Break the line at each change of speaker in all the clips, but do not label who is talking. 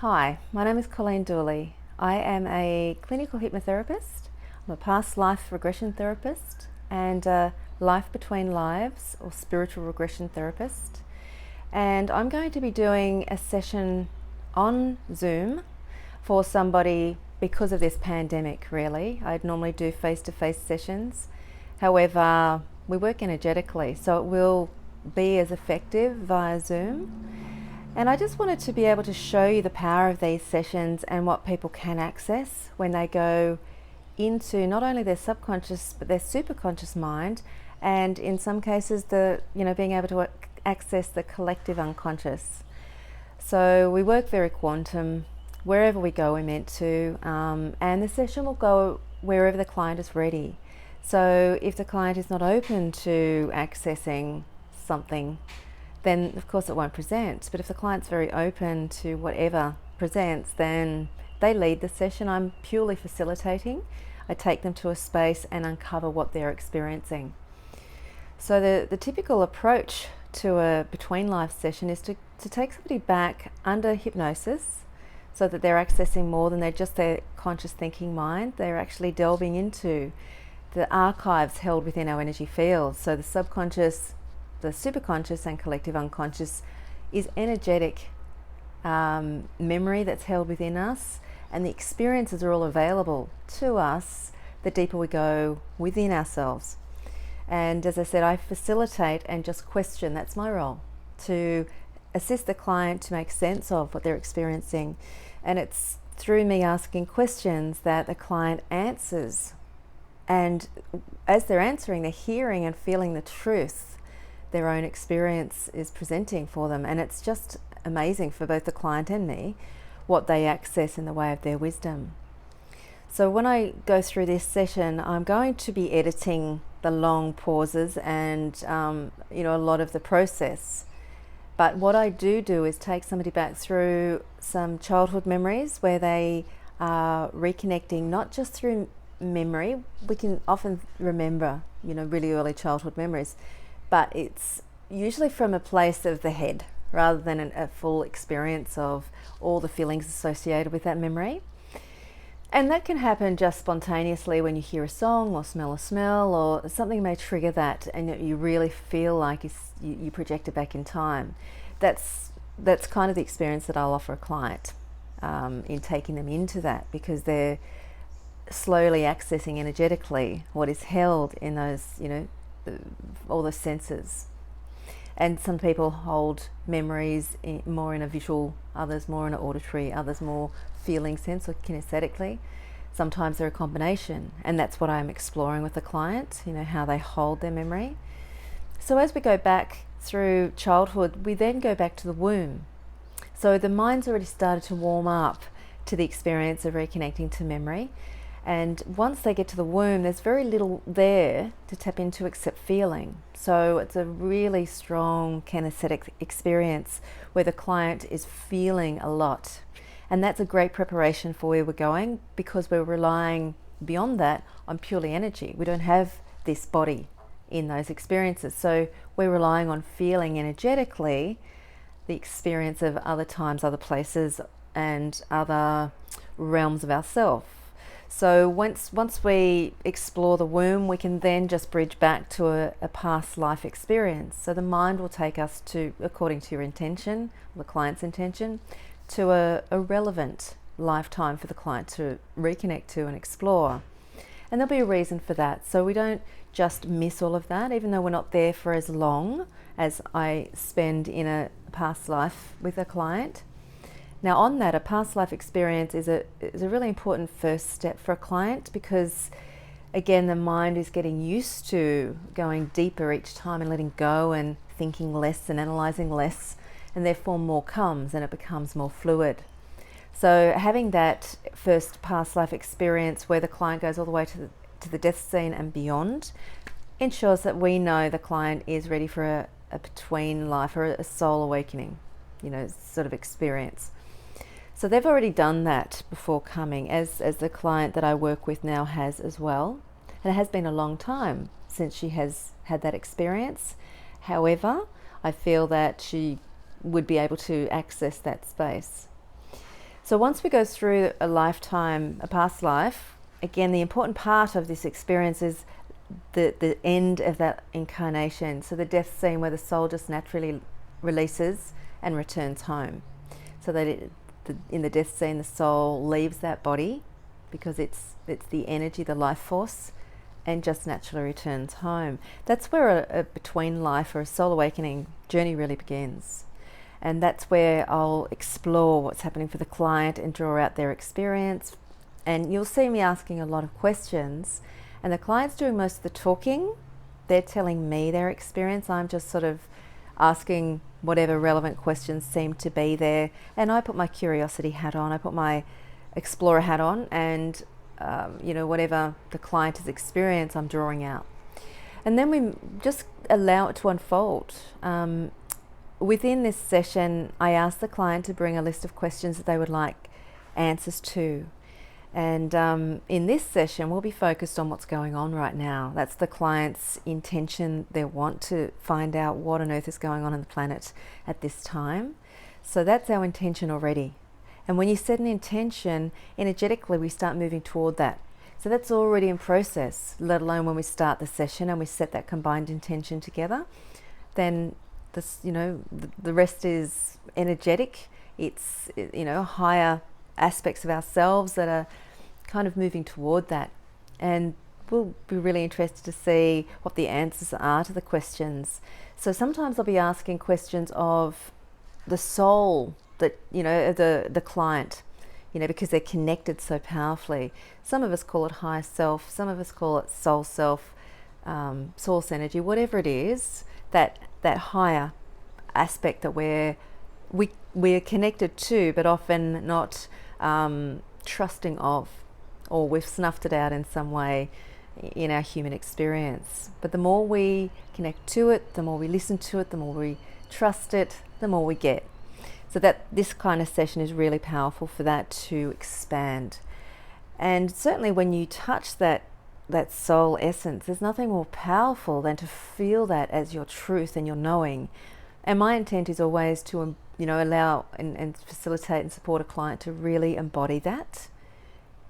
Hi, my name is Colleen. I am a clinical hypnotherapist. I'm a past life regression therapist and a life between lives or spiritual regression therapist. And I'm going to be doing a session on Zoom for somebody because of this pandemic, really. I'd normally do face-to-face sessions. However, we work energetically, so it will be as effective via Zoom. And I just wanted to be able to show you the power of these sessions and what people can access when they go into not only their subconscious but their superconscious mind, and in some cases being able to access the collective unconscious. So we work very quantum. Wherever we go, we're meant to, and the session will go wherever the client is ready. So if the client is not open to accessing something, then of course it won't present. But if the client's very open to whatever presents, then they lead the session. I'm purely facilitating. I take them to a space and uncover what they're experiencing. So the typical approach to a between life session is to take somebody back under hypnosis so that they're accessing more than just their conscious thinking mind. They're actually delving into the archives held within our energy fields. So the subconscious, the superconscious and collective unconscious is energetic memory that's held within us, and the experiences are all available to us the deeper we go within ourselves. And as I said, I facilitate and just question. That's my role, to assist the client to make sense of what they're experiencing. And it's through me asking questions that the client answers, and as they're answering, they're hearing and feeling the truth their own experience is presenting for them. And it's just amazing for both the client and me what they access in the way of their wisdom. So when I go through this session, I'm going to be editing the long pauses and a lot of the process. But what I do is take somebody back through some childhood memories where they are reconnecting, not just through memory. We can often remember really early childhood memories, but it's usually from a place of the head rather than a full experience of all the feelings associated with that memory. And that can happen just spontaneously when you hear a song or smell a smell, or something may trigger that and you really feel like you project it back in time. That's kind of the experience that I'll offer a client in taking them into that, because they're slowly accessing energetically what is held in those, all the senses. And some people hold memories more in a visual, others more in an auditory, others more feeling sense or kinesthetically. Sometimes they're a combination, and that's what I'm exploring with the client, how they hold their memory. So as we go back through childhood, we then go back to the womb. So the mind's already started to warm up to the experience of reconnecting to memory. And once they get to the womb, there's very little there to tap into except feeling. So it's a really strong kinesthetic experience where the client is feeling a lot. And that's a great preparation for where we're going, because we're relying beyond that on purely energy. We don't have this body in those experiences. So we're relying on feeling energetically the experience of other times, other places, and other realms of ourself. So once we explore the womb, we can then just bridge back to a past life experience. So the mind will take us to, according to your intention, the client's intention, to a relevant lifetime for the client to reconnect to and explore. And there'll be a reason for that. So we don't just miss all of that, even though we're not there for as long as I spend in a past life with a client. Now on that, a past life experience is a really important first step for a client, because again, the mind is getting used to going deeper each time and letting go and thinking less and analysing less, and therefore more comes and it becomes more fluid. So having that first past life experience where the client goes all the way to the death scene and beyond ensures that we know the client is ready for a between life or a soul awakening, sort of experience. So they've already done that before coming, as the client that I work with now has as well. And it has been a long time since she has had that experience. However, I feel that she would be able to access that space. So once we go through a lifetime, a past life, again, the important part of this experience is the end of that incarnation. So the death scene where the soul just naturally releases and returns home. So that in the death scene, the soul leaves that body because it's the energy, the life force, and just naturally returns home. That's where a between life or a soul awakening journey really begins. And that's where I'll explore what's happening for the client and draw out their experience. And you'll see me asking a lot of questions, and the client's doing most of the talking. They're telling me their experience. I'm just sort of asking whatever relevant questions seem to be there. And I put my curiosity hat on, I put my explorer hat on, and whatever the client has experienced, I'm drawing out. And then we just allow it to unfold. Within this session, I ask the client to bring a list of questions that they would like answers to. And in this session, we'll be focused on what's going on right now. That's the client's intention. They want to find out what on earth is going on the planet at this time. So that's our intention already. And when you set an intention, energetically, we start moving toward that. So that's already in process, let alone when we start the session and we set that combined intention together. Then the rest is energetic. It's higher aspects of ourselves that are kind of moving toward that, and we'll be really interested to see what the answers are to the questions. So sometimes I'll be asking questions of the soul that the client, because they're connected so powerfully. Some of us call it higher self, some of us call it soul self, source energy, whatever it is, that higher aspect that we're connected to, but often not trusting of, or we've snuffed it out in some way in our human experience. But the more we connect to it, the more we listen to it, the more we trust it, the more we get. So that this kind of session is really powerful for that to expand. And certainly when you touch that soul essence, there's nothing more powerful than to feel that as your truth and your knowing. And my intent is always to allow and facilitate and support a client to really embody that,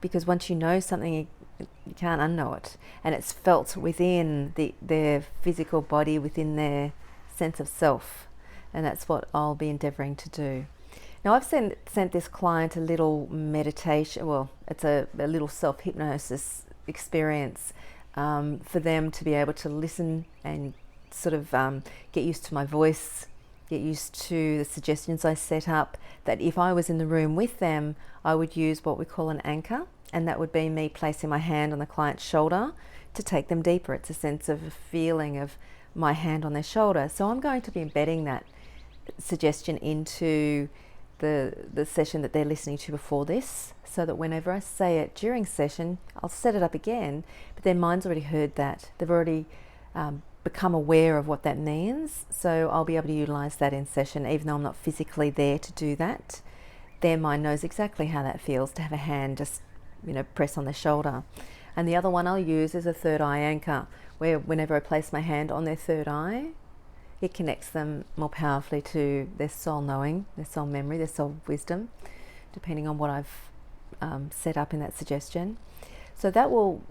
because once you know something, you can't unknow it, and it's felt within their physical body, within their sense of self. And that's what I'll be endeavouring to do. Now, I've sent this client a little meditation, well, it's a little self-hypnosis experience for them to be able to listen and sort of get used to my voice, get used to the suggestions I set up, that if I was in the room with them, I would use what we call an anchor, and that would be me placing my hand on the client's shoulder to take them deeper. It's a sense of a feeling of my hand on their shoulder. So I'm going to be embedding that suggestion into the session that they're listening to before this, so that whenever I say it during session, I'll set it up again, but their mind's already heard that. They've already become aware of what that means, so I'll be able to utilize that in session, even though I'm not physically there to do that. Their mind knows exactly how that feels to have a hand just press on their shoulder. And the other one I'll use is a third eye anchor, where whenever I place my hand on their third eye, it connects them more powerfully to their soul knowing, their soul memory, their soul wisdom, depending on what I've set up in that suggestion. So that will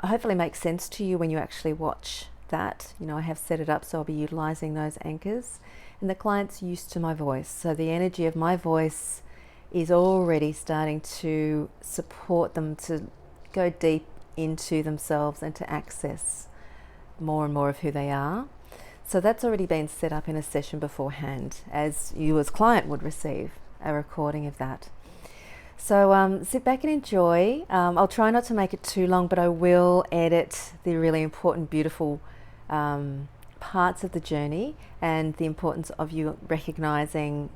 hopefully make sense to you when you actually watch that. I have set it up so I'll be utilizing those anchors, and the client's used to my voice, so the energy of my voice is already starting to support them to go deep into themselves and to access more and more of who they are. So that's already been set up in a session beforehand, as you as client would receive a recording of that. So sit back and enjoy. I'll try not to make it too long, but I will edit the really important, beautiful parts of the journey, and the importance of you recognizing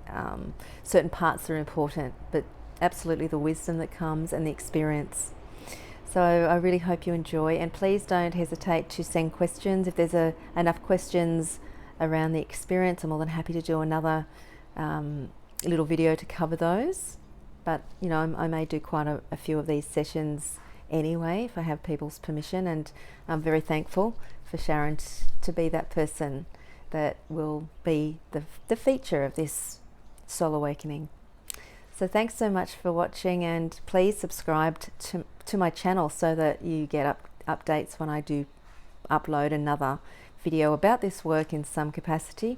certain parts that are important, but absolutely the wisdom that comes and the experience. So I really hope you enjoy, and please don't hesitate to send questions. If there's enough questions around the experience, I'm more than happy to do another little video to cover those. But I may do quite a few of these sessions anyway, if I have people's permission, and I'm very thankful for Sharyn to be that person that will be the feature of this soul awakening. So thanks so much for watching, and please subscribe to my channel so that you get updates when I do upload another video about this work in some capacity,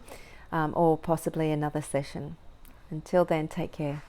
or possibly another session. Until then, take care.